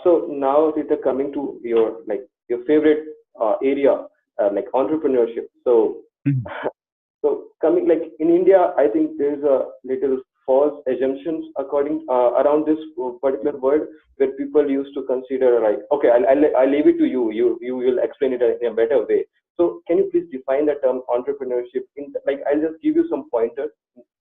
So now, Tirthak, coming to your favorite area, like entrepreneurship. So Mhm. so coming like in India, I think there's a little false assumptions according around this particular word, where people used to consider like, okay, I'll leave it to you. You will explain it in a better way. So can you please define the term entrepreneurship? Like, I'll just give you some pointers.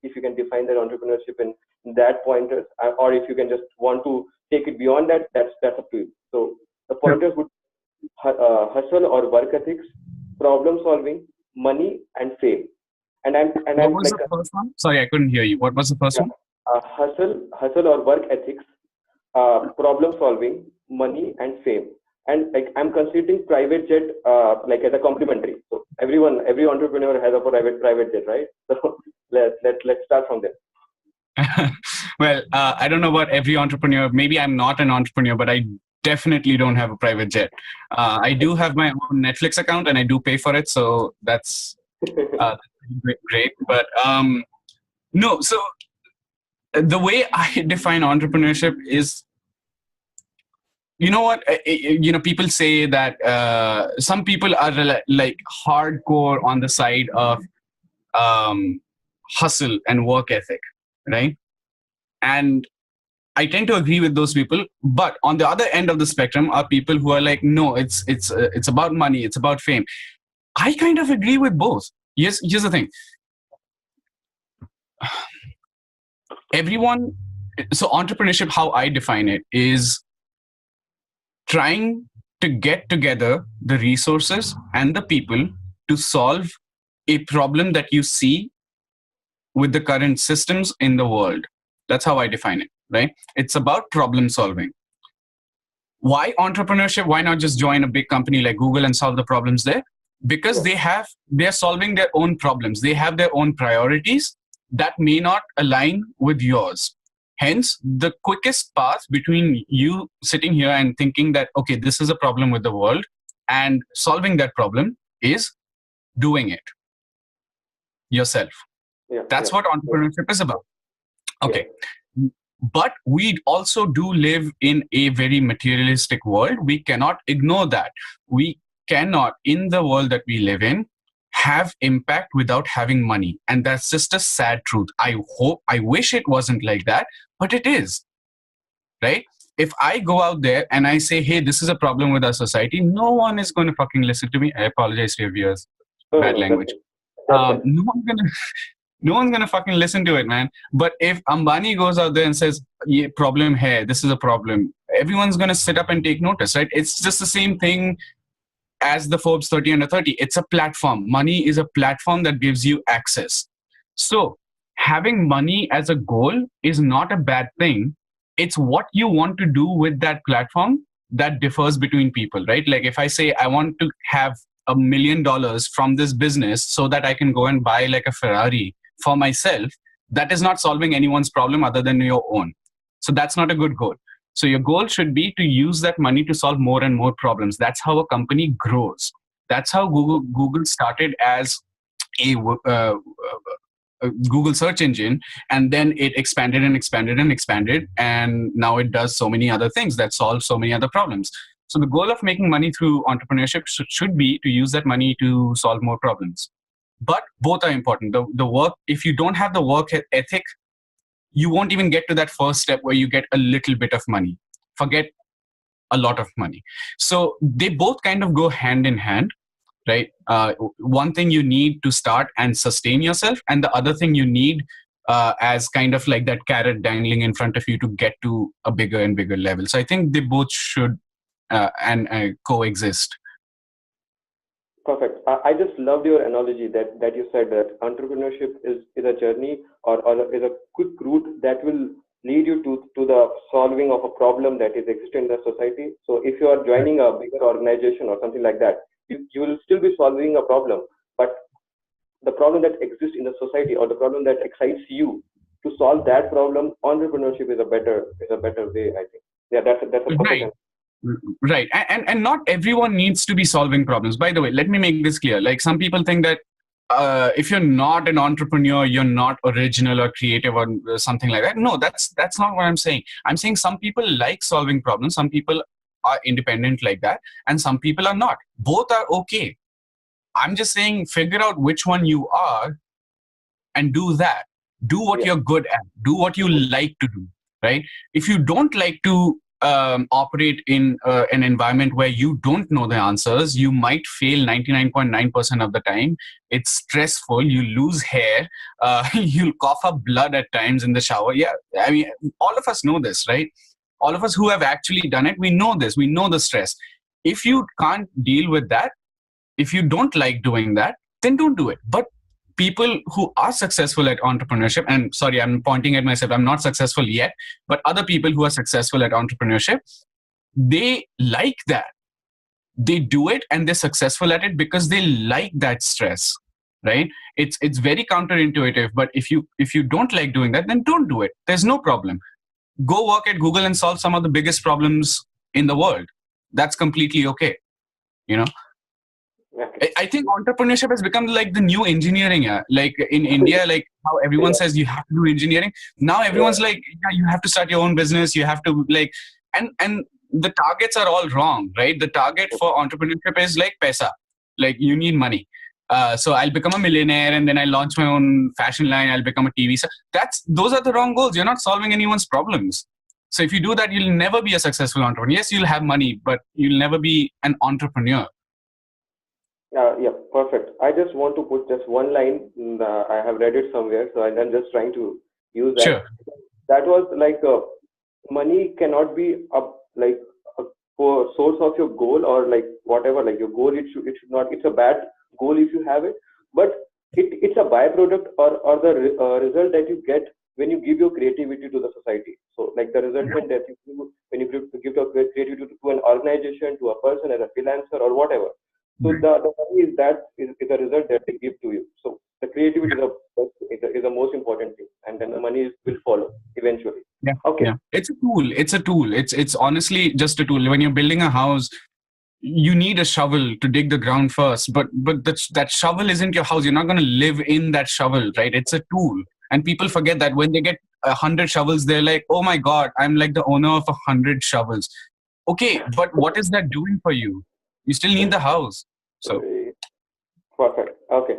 If you can define that entrepreneurship in that pointers, or if you can just want to take it beyond that, that's up to you. So the Sure. pointers would hustle or work ethics, problem solving, money, and fame. And I'm What was like, the first one? Sorry, I couldn't hear you. What was the first yeah, one? hustle or work ethics, problem solving, money, and fame. And like, I'm considering private jet like as a complementary. So every entrepreneur has a private jet, right? So let's start from there. Well, I don't know about every entrepreneur. Maybe I'm not an entrepreneur, but I definitely don't have a private jet. I do have my own Netflix account and I do pay for it. So that's great. But no, so the way I define entrepreneurship is, you know what, people say that some people are like hardcore on the side of um, hustle and work ethic, right? And I tend to agree with those people, but on the other end of the spectrum are people who are like, no, it's about money, it's about fame. I kind of agree with both. Here's the thing. Everyone, so entrepreneurship, how I define it, is trying to get together the resources and the people to solve a problem that you see with the current systems in the world. That's how I define it, right? It's about problem solving. Why entrepreneurship? Why not just join a big company like Google and solve the problems there? Because Yeah, they're solving their own problems. They have their own priorities that may not align with yours. Hence, the quickest path between you sitting here and thinking that, okay, this is a problem with the world, and solving that problem is doing it yourself. yeah, That's yeah, what yeah, entrepreneurship is about. yeah. Okay. But we also do live in a very materialistic world. We cannot ignore that. We cannot, in the world that we live in, have impact without having money. And that's just a sad truth. I wish it wasn't like that, but it is, right? If I go out there and I say, hey, this is a problem with our society, no one is going to fucking listen to me. I apologize to your viewers. No, no, Bad no, that's language. fine. That's fine. No one's gonna fucking listen to it, man. But if Ambani goes out there and says, "Ye problem hai, this is a problem," everyone's gonna sit up and take notice, right? It's just the same thing as the Forbes 30 under 30. It's a platform. Money is a platform that gives you access. So having money as a goal is not a bad thing. It's what you want to do with that platform that differs between people, right? Like if I say I want to have $1 million from this business so that I can go and buy like a Ferrari for myself, that is not solving anyone's problem other than your own. So that's not a good goal. So your goal should be to use that money to solve more and more problems. That's how a company grows. That's how Google started as a Google search engine, and then it expanded and expanded and expanded, and now it does so many other things that solve so many other problems. So the goal of making money through entrepreneurship should be to use that money to solve more problems. But both are important. The work, if you don't have the work ethic, you won't even get to that first step where you get a little bit of money. Forget a lot of money. So they both kind of go hand in hand, right? One thing you need to start and sustain yourself, and the other thing you need as kind of like that carrot dangling in front of you to get to a bigger and bigger level. So I think they both should and coexist. Perfect. I just loved your analogy that you said that entrepreneurship is a journey, or is a quick route that will lead you to the solving of a problem that is existing in the society. So if you are joining a bigger organization or something like that, you will still be solving a problem, but the problem that exists in the society, or the problem that excites you, to solve that problem, entrepreneurship is a better way, I think. Yeah, that's a perfect Right. answer. Right. And not everyone needs to be solving problems. By the way, let me make this clear. Like some people think that if you're not an entrepreneur, you're not original or creative or something like that. No, that's not what I'm saying. I'm saying some people like solving problems. Some people are independent like that, and some people are not. Both are okay. I'm just saying, figure out which one you are and do that. Do what Yeah. you're good at. Do what you like to do, right? If you don't like to operate in an environment where you don't know the answers, you might fail 99.9% of the time. It's stressful. You lose hair. You'll cough up blood at times in the shower. Yeah, I mean, all of us know this, right? All of us who have actually done it, we know this. We know the stress. If you can't deal with that, if you don't like doing that, then don't do it. But people who are successful at entrepreneurship, and sorry, I'm pointing at myself, I'm not successful yet, but other people who are successful at entrepreneurship, they like that. They do it and they're successful at it because they like that stress, right? It's very counterintuitive, but if you don't like doing that, then don't do it. There's no problem. Go work at Google and solve some of the biggest problems in the world. That's completely okay, you know. Okay. I think entrepreneurship has become like the new engineering. Like in India, like how everyone Yeah. says you have to do engineering. Now everyone's Yeah. like, yeah, you have to start your own business. You have to like, and the targets are all wrong, right? The target for entrepreneurship is like pesa, like you need money. So I'll become a millionaire and then I launch my own fashion line. I'll become a TV star. Those are the wrong goals. You're not solving anyone's problems. So if you do that, you'll never be a successful entrepreneur. Yes, you'll have money, but you'll never be an entrepreneur. Yeah, perfect. I just want to put just one line. I have read it somewhere, so I'm just trying to use that. Sure. That was like money cannot be a like a source of your goal or like whatever. Like your goal, it should not. It's a bad goal if you have it, but it's a byproduct or the result that you get when you give your creativity to the society. So like the resultant that you do when you give your creativity to an organization, to a person as a freelancer or whatever. So the money is a result that they give to you. So the creativity is the most important thing, and then the money will follow eventually. Yeah, Okay. yeah. It's a tool. It's a tool. It's honestly just a tool. When you're building a house, you need a shovel to dig the ground first. But that shovel isn't your house. You're not going to live in that shovel, right? It's a tool. And people forget that when they get 100 shovels, they're like, "Oh my God, I'm like the owner of 100 shovels." Okay, but what is that doing for you? You still need the house. So Perfect. Okay.